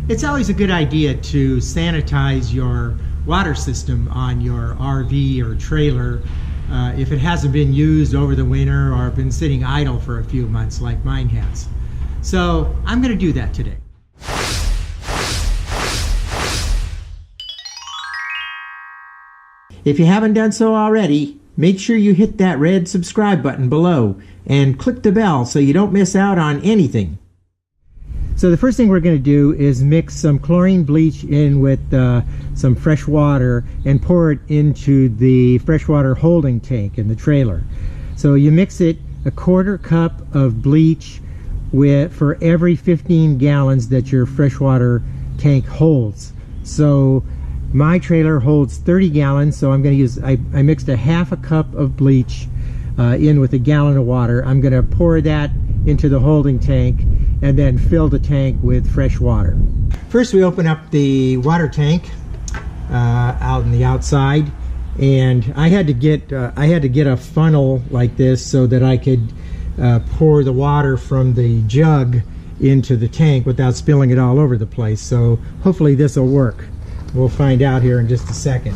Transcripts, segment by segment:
It's always a good idea to sanitize your water system on your RV or trailer if it hasn't been used over the winter or been sitting idle for a few months like mine has. So I'm going to do that today. If you haven't done so already, make sure you hit that red subscribe button below and click the bell so you don't miss out on anything. So the first thing we're going to do is mix some chlorine bleach in with some fresh water and pour it into the freshwater holding tank in the trailer. So you mix it a 1/4 cup of bleach for every 15 gallons that your freshwater tank holds. So my trailer holds 30 gallons, so I'm going to use, I mixed a 1/2 cup of bleach in with a gallon of water. I'm going to pour that into the holding tank and then fill the tank with fresh water. First we open up the water tank out on the outside, and I had to get a funnel like this so that I could pour the water from the jug into the tank without spilling it all over the place. So hopefully this will work. We'll find out here in just a second.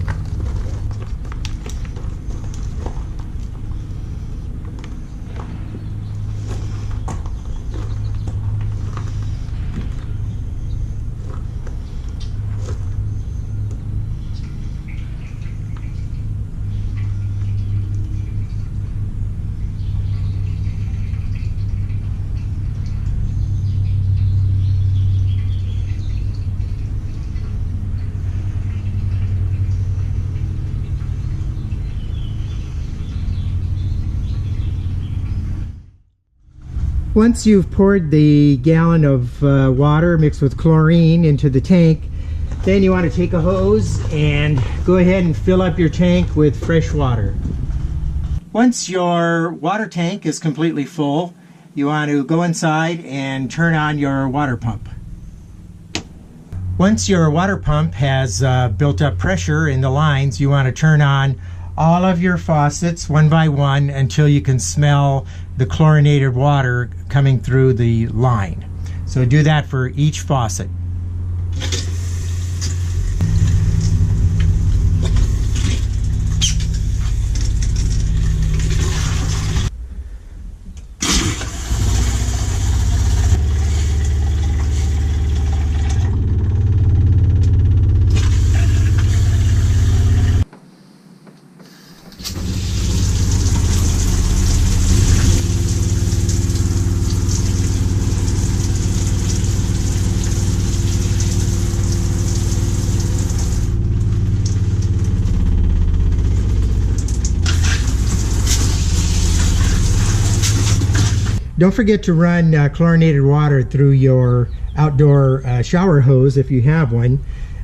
Once you've poured the gallon of water mixed with chlorine into the tank, then you want to take a hose and go ahead and fill up your tank with fresh water. Once your water tank is completely full, you want to go inside and turn on your water pump. Once your water pump has built up pressure in the lines, you want to turn on all of your faucets one by one until you can smell the chlorinated water coming through the line. So do that for each faucet. Don't forget to run chlorinated water through your outdoor shower hose if you have one.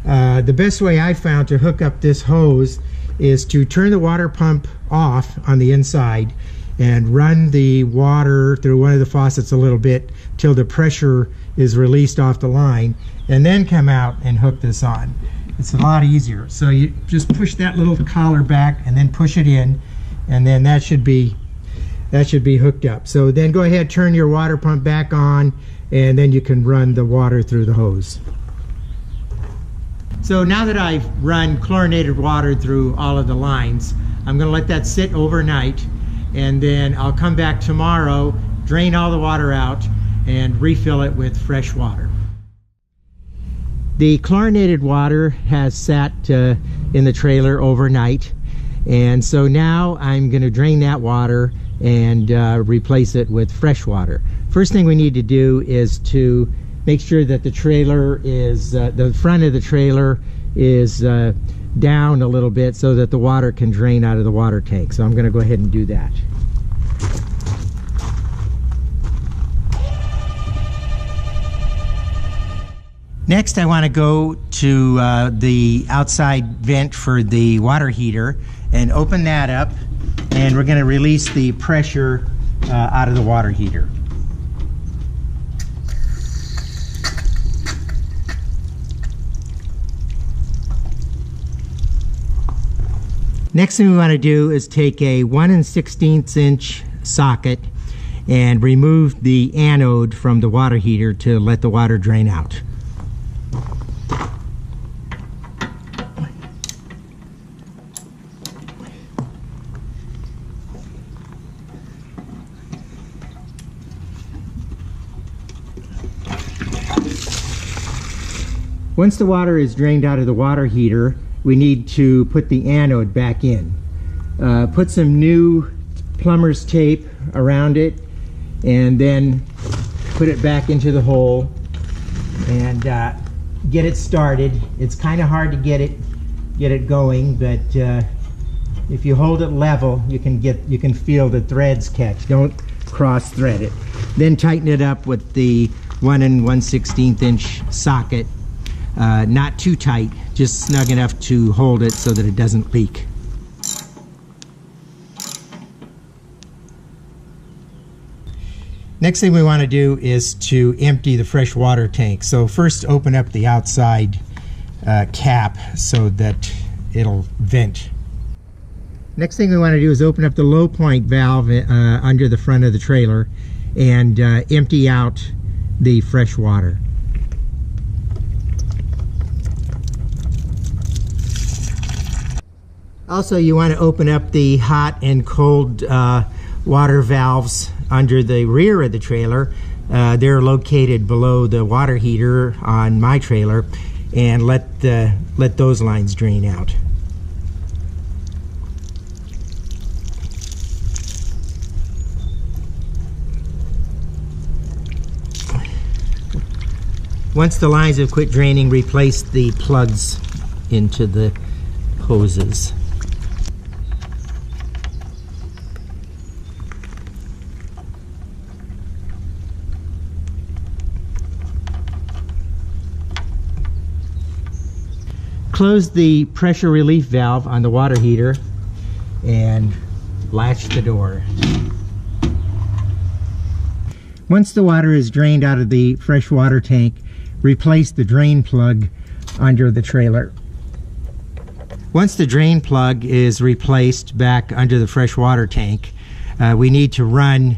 The best way I found to hook up this hose is to turn the water pump off on the inside and run the water through one of the faucets a little bit till the pressure is released off the line, and then come out and hook this on. It's a lot easier. So you just push that little collar back and then push it in, and then that should be hooked up. So then go ahead, turn your water pump back on, and then you can run the water through the hose. So now that I've run chlorinated water through all of the lines, I'm going to let that sit overnight, and then I'll come back tomorrow, drain all the water out, and refill it with fresh water. The chlorinated water has sat in the trailer overnight, and so now I'm going to drain that water and replace it with fresh water. First thing we need to do is to make sure that the trailer is, the front of the trailer is down a little bit so that the water can drain out of the water tank. So I'm going to go ahead and do that. Next, I want to go to the outside vent for the water heater and open that up, and we're going to release the pressure out of the water heater. Next thing we want to do is take a 1 16" inch socket and remove the anode from the water heater to let the water drain out. Once the water is drained out of the water heater, we need to put the anode back in. Put some new plumber's tape around it and then put it back into the hole and get it started. It's kind of hard to get it going, but if you hold it level, you can feel the threads catch. Don't cross thread it. Then tighten it up with the 1 1/16 inch socket. Not too tight, just snug enough to hold it so that it doesn't leak. Next thing we want to do is to empty the fresh water tank. So first open up the outside cap so that it'll vent. Next thing we want to do is open up the low point valve under the front of the trailer and empty out the fresh water. Also, you want to open up the hot and cold water valves under the rear of the trailer. They're located below the water heater on my trailer, and let those lines drain out. Once the lines have quit draining, replace the plugs into the hoses. Close the pressure relief valve on the water heater and latch the door. Once the water is drained out of the fresh water tank, replace the drain plug under the trailer. Once the drain plug is replaced back under the fresh water tank, we need to run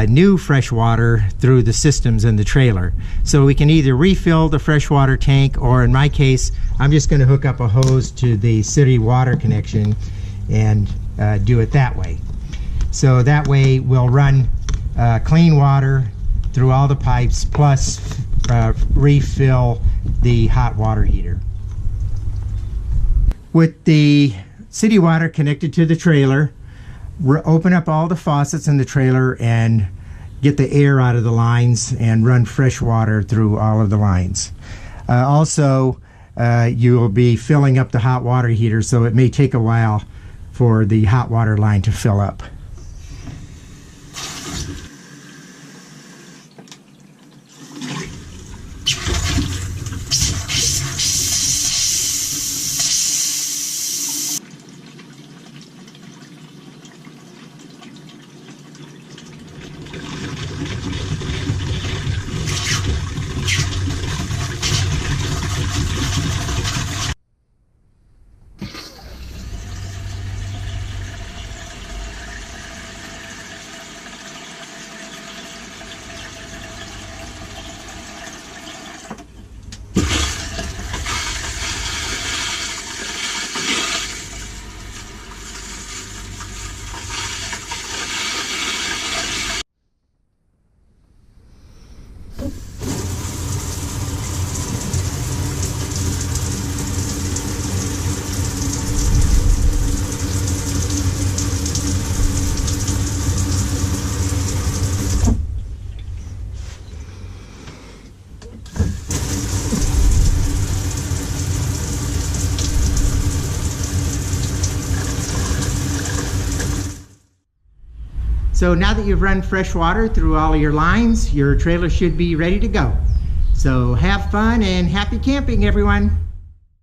new fresh water through the systems in the trailer. So we can either refill the fresh water tank, or in my case, I'm just going to hook up a hose to the city water connection and do it that way. So that way we'll run clean water through all the pipes, plus refill the hot water heater. With the city water connected to the trailer, open up all the faucets in the trailer and get the air out of the lines and run fresh water through all of the lines. Also, you will be filling up the hot water heater, so it may take a while for the hot water line to fill up. So now that you've run fresh water through all of your lines, your trailer should be ready to go. So have fun and happy camping, everyone.